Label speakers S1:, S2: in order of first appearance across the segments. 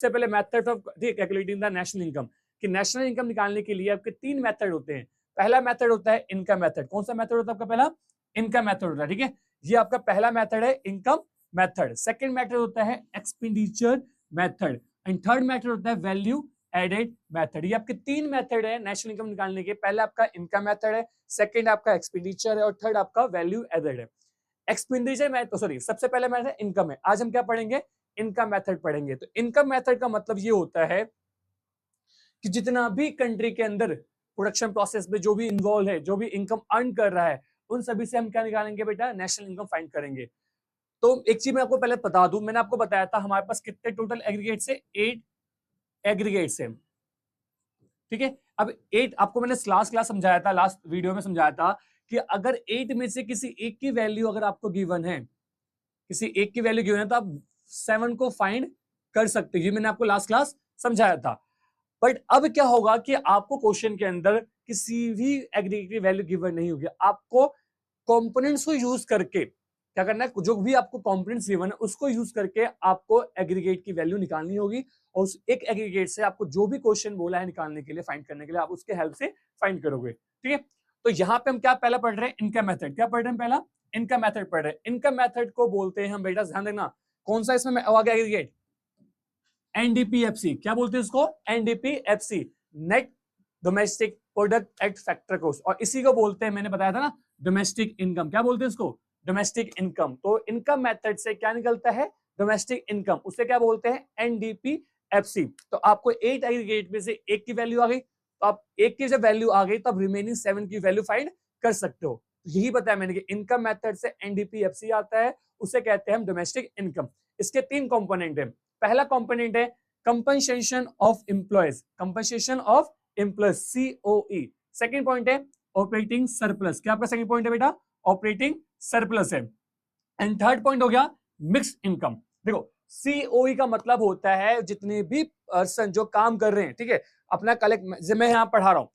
S1: सबसे पहले method of calculating the national income, कि नेशनल इनकम निकालने के लिए आपके 3 मेथड होते हैं। पहला मेथड होता है इनकम मेथड। कौन सा मेथड होता है आपका? पहला इनकम मेथड होता है, ठीक है। ये आपका पहला मेथड है इनकम मेथड। सेकंड मेथड होता है expenditure method and third method होता है वैल्यू एडेड मेथड। ये आपके 3 मेथड है नेशनल इनकम निकालने के। पहला आपका इनकम मेथड है, सेकंड आपका एक्सपेंडिचर है और थर्ड आपका वैल्यू एडेड है। एक्सपेंडिचर में सॉरी सबसे पहले मेथड इनकम है। आज हम क्या पढ़ेंगे? इनकम मेथड पढ़ेंगे। तो इनकम मेथड का मतलब ये होता है कि जितना भी कंट्री के अंदर प्रोडक्शन प्रोसेस में जो भी इन्वॉल्व है, जो भी इनकम अर्न कर रहा है, उन सभी से हम क्या निकालेंगे बेटा? नेशनल इनकम फाइंड करेंगे। तो एक चीज मैं आपको पहले बता दूं, मैंने आपको बताया था हमारे पास कितने टोटल एग्रीगेट से 8 एग्रीगेट से, ठीक है। अब 8 आपको मैंने लास्ट क्लास समझाया था, लास्ट वीडियो में समझाया था कि अगर 8 में से किसी एक की वैल्यू अगर आपको गिवन है, किसी एक की वैल्यू गिवन है, तो आप 7 को फाइंड कर सकते हैं। ये मैंने आपको लास्ट क्लास समझाया था। बट अब क्या होगा कि आपको क्वेश्चन के अंदर किसी भी एग्रीगेट की वैल्यू गिवन नहीं होगी। आपको कंपोनेंट्स को यूज करके क्या करना है? जो भी आपको कंपोनेंट्स गिवन है उसको यूज करके आपको एग्रीगेट की वैल्यू निकालनी होगी और उस एक एग्रीगेट से आपको जो भी क्वेश्चन बोला है निकालने के लिए, फाइंड करने के लिए, आप उसके हेल्प से फाइंड करोगे, ठीक है। तो यहाँ पे हम क्या पहला पढ़ रहे हैं? Income method. क्या पढ़ रहे हैं? पहला इनकम मेथड पढ़ रहे हैं। इनकम मेथड को बोलते हैं हम बेटा, ध्यान देना, कौन सा इसमें आ गया एग्रीगेट? एनडीपीएफसी। क्या बोलते हैं इसको? NDPFC, net domestic product at factor cost. और इसी को बोलते हैं, मैंने बताया था ना, डोमेस्टिक इनकम। क्या बोलते हैं इसको? Domestic income. तो इनकम मेथड से क्या निकलता है? Domestic income. उसे क्या बोलते हैं? एनडीपीएफसी। तो आपको 8 एग्रीगेट में से एक की वैल्यू आ गई, तो आप एक की जब वैल्यू आ गई तो आप रिमेनिंग 7 की वैल्यू फाइंड कर सकते हो। यही बताया मैंने कि इनकम मेथड से एनडीपीएफसी आता है, उसे कहते हैं हम डोमेस्टिक इनकम। इसके 3 कंपोनेंट है। पहला कंपोनेंट है compensation of employees, compensation of employees, COE. Second point है ऑपरेटिंग सरप्लस। क्या आपका सेकंड पॉइंट है बेटा? ऑपरेटिंग सरप्लस है। एंड थर्ड पॉइंट हो गया मिक्स्ड इनकम। देखो सीओई का मतलब होता है जितने भी पर्सन जो काम कर रहे हैं, ठीक है, अपना कलेक्ट, जैसे मैं यहाँ पढ़ा रहा हूं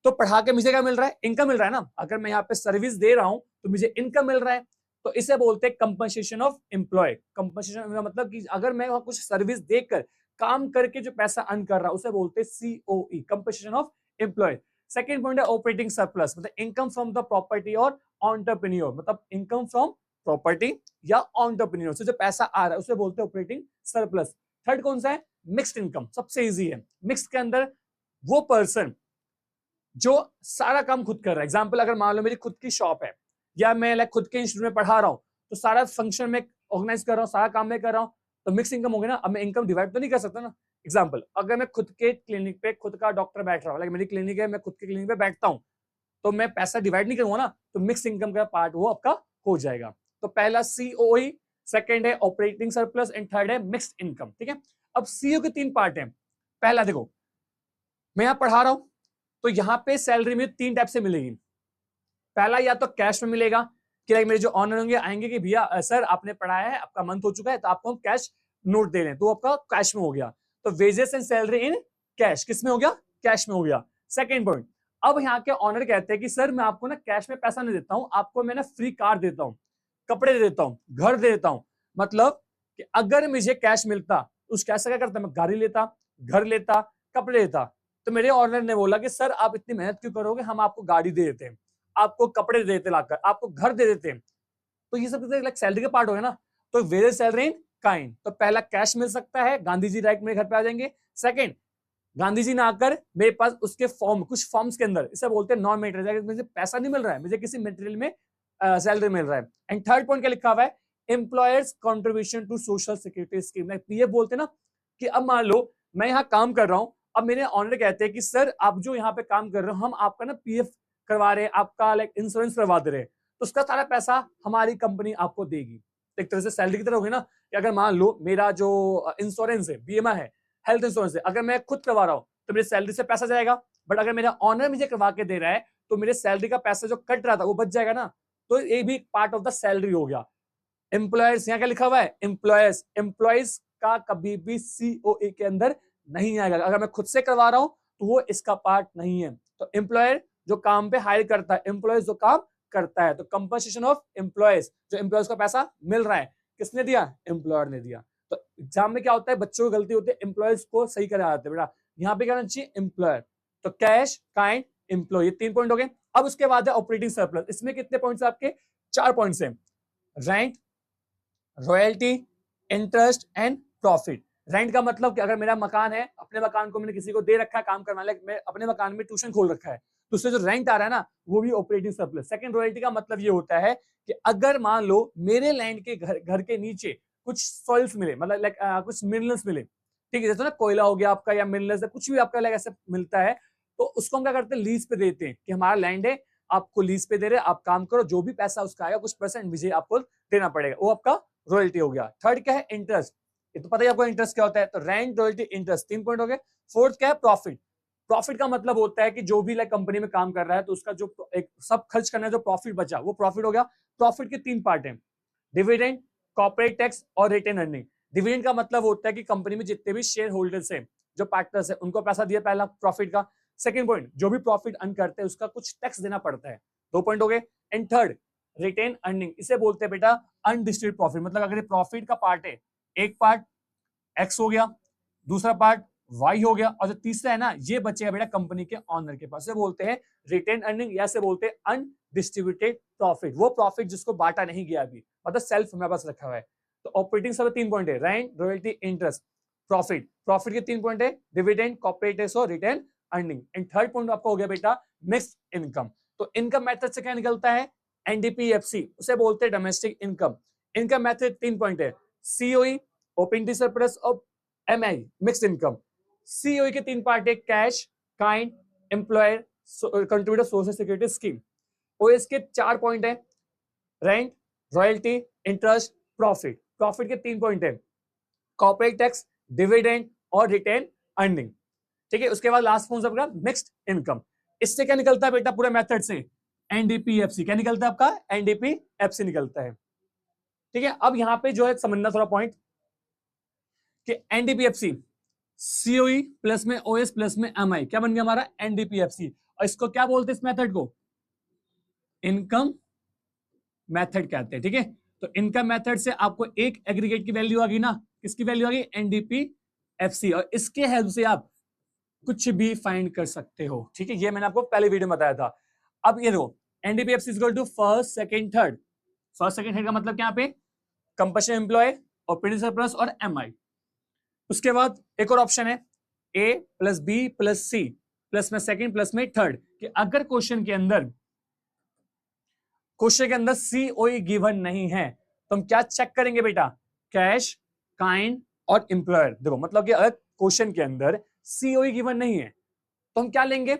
S1: तो पढ़ा के मुझे क्या मिल रहा है? इनकम मिल रहा है ना। अगर मैं यहाँ पे सर्विस दे रहा हूं तो मुझे इनकम मिल रहा है, तो इसे बोलते हैं कंपनसेशन ऑफ एम्प्लॉय। कंपनसेशन का मतलब कि अगर मैं वहां कुछ सर्विस देकर काम करके जो पैसा अर्न कर रहा हूं उसे बोलते हैं COE, compensation of employ. Second point है ऑपरेटिंग सरप्लस, मतलब इनकम फ्रॉम द प्रॉपर्टी और एंटरप्रेन्योर, मतलब इनकम फ्रॉम प्रॉपर्टी या एंटरप्रेन्योर से जो पैसा आ रहा है उसे बोलते हैं ऑपरेटिंग सरप्लस। थर्ड कौन सा है? Mixed income. सबसे इजी है। मिक्स्ड के अंदर वो पर्सन जो सारा काम खुद कर रहा है। एग्जांपल, अगर मान लो मेरी खुद की शॉप है या मैं खुद के इंस्टीट्यूट में पढ़ा रहा हूं, तो सारा फंक्शन में ऑर्गेनाइज कर रहा हूं, सारा काम मैं कर रहा हूं, तो मिक्स इनकम हो गया ना। अब मैं इनकम डिवाइड तो नहीं कर सकता ना। एग्जांपल, अगर मैं खुद के क्लिनिक पे खुद का डॉक्टर बैठ रहा हूँ, लाइक मेरी क्लिनिक है, मैं खुद के क्लिनिक पे बैठता हूँ, तो मैं पैसा डिवाइड नहीं करूंगा ना, तो मिक्स इनकम का पार्ट वो आपका हो जाएगा। तो पहला सीओई, सेकंड है ऑपरेटिंग सरप्लस एंड थर्ड है मिक्स्ड इनकम, ठीक है। अब सीओ के 3 पार्ट हैं। पहला देखो, मैं यहां पढ़ा रहा हूं तो यहाँ पे सैलरी में 3 टाइप से मिलेगी। पहला या तो कैश में मिलेगा कि लाइक मेरे जो ऑनर होंगे आएंगे कि भैया सर आपने पढ़ाया है, आपका मंथ हो चुका है, तो आपको हम कैश नोट दे रहे हैं, तो आपका कैश में हो गया। तो wages and salary in cash, किस में हो गया? कैश में हो गया। सेकंड पॉइंट, अब यहाँ के ऑनर कहते हैं कि सर मैं आपको ना कैश में पैसा नहीं देता हूँ, आपको मैं ना फ्री कार देता हूँ, कपड़े दे देता हूँ, घर दे देता हूँ। मतलब कि अगर मुझे कैश मिलता उस कैश से क्या करता? मैं गाड़ी लेता, घर लेता, कपड़े लेता। तो मेरे ऑनर ने बोला कि सर आप इतनी मेहनत क्यों करोगे, हम आपको गाड़ी दे देते हैं, आपको कपड़े दे देते लाकर, आपको घर दे देते हैं। तो ये सब लाइक सैलरी के पार्ट हो गया ना। तो वेरियस सैलरी इन काइंड, तो पहला कैश मिल सकता है, गांधी जी डायरेक्ट मेरे घर पे आ जाएंगे। सेकंड, गांधी जी ना आकर मेरे पास उसके फॉर्म, कुछ फॉर्म्स के अंदर, इसे बोलते हैं नॉन मेटेरियल, मुझे पैसा नहीं मिल रहा है, मुझे किसी मटेरियल में सैलरी मिल रहा है। एंड थर्ड पॉइंट क्या लिखा हुआ है? Employers contribution to social security scheme. Like PF बोलते हैं ना, कि अब मान लो मैं यहाँ काम कर रहा हूँ, अब मेरे ऑनर कहते हैं कि सर आप जो यहाँ पे काम कर रहे हो, हम आपका ना पीएफ करवा रहे हैं, आपका लाइक इंश्योरेंस करवा दे रहे हैं, तो उसका सारा पैसा हमारी कंपनी आपको देगी। एक तरह से सैलरी की तरह होगी ना, कि अगर मान लो मेरा जो इंश्योरेंस है, बीमा है, हेल्थ इंश्योरेंस है, अगर मैं खुद करवा रहा हूँ तो मेरी सैलरी से पैसा जाएगा, बट अगर मेरा ऑनर मुझे करवा के दे रहा है तो मेरे सैलरी का पैसा जो कट रहा था वो बच जाएगा ना। तो ये भी पार्ट ऑफ द सैलरी हो गया। एम्प्लॉयर्स, यहाँ क्या लिखा हुआ है? एम्प्लॉयर्स, एम्प्लॉयज का कभी भी सीओए के अंदर नहीं आएगा। अगर मैं खुद से करवा रहा हूं तो वो इसका पार्ट नहीं है। तो एम्प्लॉयर जो काम पे हायर करता है, एम्प्लॉयज जो काम करता है। तो कंपनसेशन ऑफ एम्प्लॉयज, जो एम्प्लॉयज का पैसा मिल रहा है, किसने दिया? एम्प्लॉयर ने दिया। तो एग्जाम में क्या होता है, बच्चों की गलती होती है, एम्प्लॉयज को सही करा जाते हैं बेटा, यहाँ पे क्या होना चाहिए, एम्प्लॉयर। तो कैश, काइंड, एम्प्लॉय, 3 पॉइंट हो गए। अब उसके बाद है ऑपरेटिंग सरप्लस, इसमें कितने पॉइंट्स आपके, 4 पॉइंट्स हैं, rent, royalty, interest and profit. Rent का मतलब कि अगर मेरा मकान है, अपने मकान को मैंने किसी को दे रखा है काम करने वाले, मैं अपने मकान में ट्यूशन खोल रखा है, तो उससे जो रेंट आ रहा है ना, वो भी ऑपरेटिंग सरप्लस। सेकंड, रॉयल्टी का मतलब ये होता है कि अगर मान लो मेरे लैंड के घर के नीचे कुछ सॉइल्स मिले, मतलब लाइक कुछ मिनरल्स मिले, ठीक है, जैसे ना कोयला हो गया आपका, या मिनरल्स, कुछ भी आपका लाइक ऐसे मिलता है, तो उसको हम क्या करते हैं, लीज पे देते हैं कि हमारा लैंड है, आपको लीज पे दे रहे, आप काम करो, जो भी पैसा उसका आएगा कुछ परसेंट मुझे आपको देना पड़ेगा, वो आपका रॉयल्टी हो गया। थर्ड क्या है, इंटरेस्ट, ये तो पता ही आपको इंटरेस्ट क्या होता है, तो रेंट, रॉयल्टी, इंटरेस्ट, 3 पॉइंट हो गए। फोर्थ क्या है, प्रॉफिट। प्रॉफिट का मतलब होता है कि जो भी लाइक कंपनी में काम कर रहा है, तो उसका जो एक सब खर्च करना है, जो प्रॉफिट बचा वो प्रॉफिट हो गया। प्रॉफिट के 3 पार्ट हैं, डिविडेंड, कॉर्पोरेट टैक्स और रिटेन अर्निंग। डिविडेंड का मतलब होता है कि कंपनी में जितने भी शेयर होल्डर्स हैं, जो पार्टनर्स है, उनको पैसा दिया, पहला प्रॉफिट का। सेकंड पॉइंट, जो भी प्रॉफिट अर्न करते हैं उसका कुछ टैक्स देना पड़ता है, 2 पॉइंट हो गए। एंड थर्ड, रिटेन अर्निंग, इसे बोलते हैं बेटा अनडिस्ट्रीब्यूटेड प्रॉफिट, मतलब अगर ये प्रॉफिट का पार्ट है, एक पार्ट एक्स हो गया, दूसरा पार्ट वाई हो गया, और जो तीसरा है ना, ये बचेगा बेटा कंपनी के ऑनर के पास, से बोलते हैं रिटेन अर्निंग, या से बोलते हैं अनडिस्ट्रीब्यूटेड प्रॉफिट, वो प्रॉफिट जिसको बांटा नहीं गया अभी, मतलब सेल्फ हमारे पास रखा हुआ है। तो ऑपरेटिंग सब 3 पॉइंट है, rent, royalty, interest, profit. Profit के 3 पॉइंट है, डिविडेंड, कॉर्पोरेट टैक्स और retain earning. And third point आपका हो गया बेटा मिक्स्ड इनकम। तो इनकम मेथड से क्या निकलता है, एनडीपीएफसी, उसे बोलते हैं domestic income. Income method 3 point है, सीओई, ओपन सरप्लस और एमआई, मिक्स्ड इनकम। सीओई के 3 पार्ट है, cash, kind, employer, contributor social security scheme. OS के 4 पॉइंट है, rent, royalty, interest, profit. Profit के 3 पॉइंट है, कॉर्पोरेट टैक्स, डिविडेंड और retain earning. ठीक है, उसके बाद लास्ट पॉइंट आपका मिक्स्ड इनकम। इससे क्या निकलता है बेटा पूरे मेथड से, एनडीपीएफसी। क्या निकलता है आपका, एनडीपीएफसी निकलता है। ठीक है, अब यहां पे जो है समझना थोड़ा पॉइंट कि एनडीपीएफसी, सीओई प्लस में ओएस प्लस में एमआई, क्या बन गया हमारा एनडीपीएफसी। और इसको क्या बोलते हैं, इस मेथड को इनकम मेथड कहते हैं। ठीक है, तो इनकम मेथड से आपको एक एग्रीगेट की वैल्यू आ गई ना, किसकी वैल्यू आ गई, एनडीपीएफसी, और इसके हेल्प से आप कुछ भी फाइंड कर सकते हो। ठीक है, ये मैंने आपको पहले वीडियो में बताया था। अब ये देखो, NDPFC is equal to first, second, third. First, second, third का मतलब क्या पे, कंपल्शन एम्प्लॉय, ऑपरेटिंग सरप्लस और एमआई। उसके बाद एक और ऑप्शन है, A plus B plus C plus में सेकंड प्लस में थर्ड, कि अगर क्वेश्चन के अंदर सीओई गिवन नहीं है, तो हम क्या चेक करेंगे बेटा, कैश, काइंड और एम्प्लॉयर। देखो मतलब कि अगर क्वेश्चन के अंदर सीओई गिवन नहीं है, तो हम क्या लेंगे,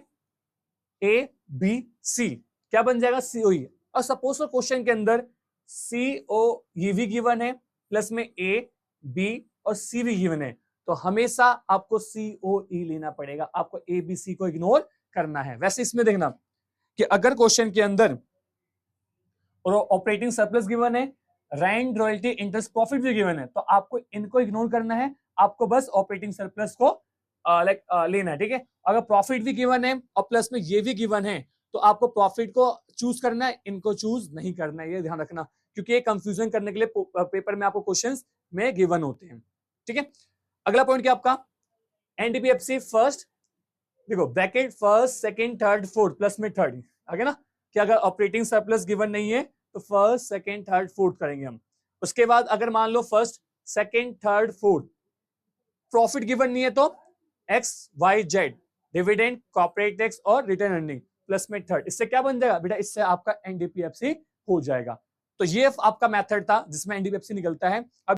S1: ए बी सी, क्या बन जाएगा, सीओई। और सपोज क्वेश्चन के अंदर सीओ ये भी गिवन है, प्लस में ए बी और सी भी गिवन है, तो हमेशा आपको सीओई लेना पड़ेगा, आपको ए बी सी को इग्नोर करना है। वैसे इसमें देखना कि अगर क्वेश्चन के अंदर और ऑपरेटिंग सरप्लस गिवन है, रेंट, रॉयल्टी, इंटरेस्ट, प्रॉफिट भी गिवन है, तो आपको इनको इग्नोर करना है, आपको बस ऑपरेटिंग सरप्लस को लेना है। ठीक है, अगर प्रॉफिट भी गिवन है और प्लस में ये भी गिवन है, तो आपको प्रॉफिट को चूज करना है, इनको चूज नहीं करना है, ये ध्यान रखना, क्योंकि ये कंफ्यूजन करने के लिए पेपर में आपको क्वेश्चंस में गिवन होते हैं। ठीक है, अगला पॉइंट क्या आपका, एनडीपीएफसी फर्स्ट, देखो bracket first, second, third, fourth, plus में थर्ड, आगे ना, कि अगर ऑपरेटिंग सरप्लस गिवन नहीं है तो फर्स्ट, सेकंड, थर्ड, फोर्थ करेंगे हम। उसके बाद अगर मान लो first, second, third, fourth, profit given नहीं है तो X, Y, Z, dividend, corporate tax और रिटर्न अर्निंग, प्लस में थर्ड। इससे क्या बन जाएगा बेटा, इससे आपका एनडीपीएफसी हो जाएगा। तो ये आपका मेथड था जिसमें एनडीपीएफसी निकलता है। अब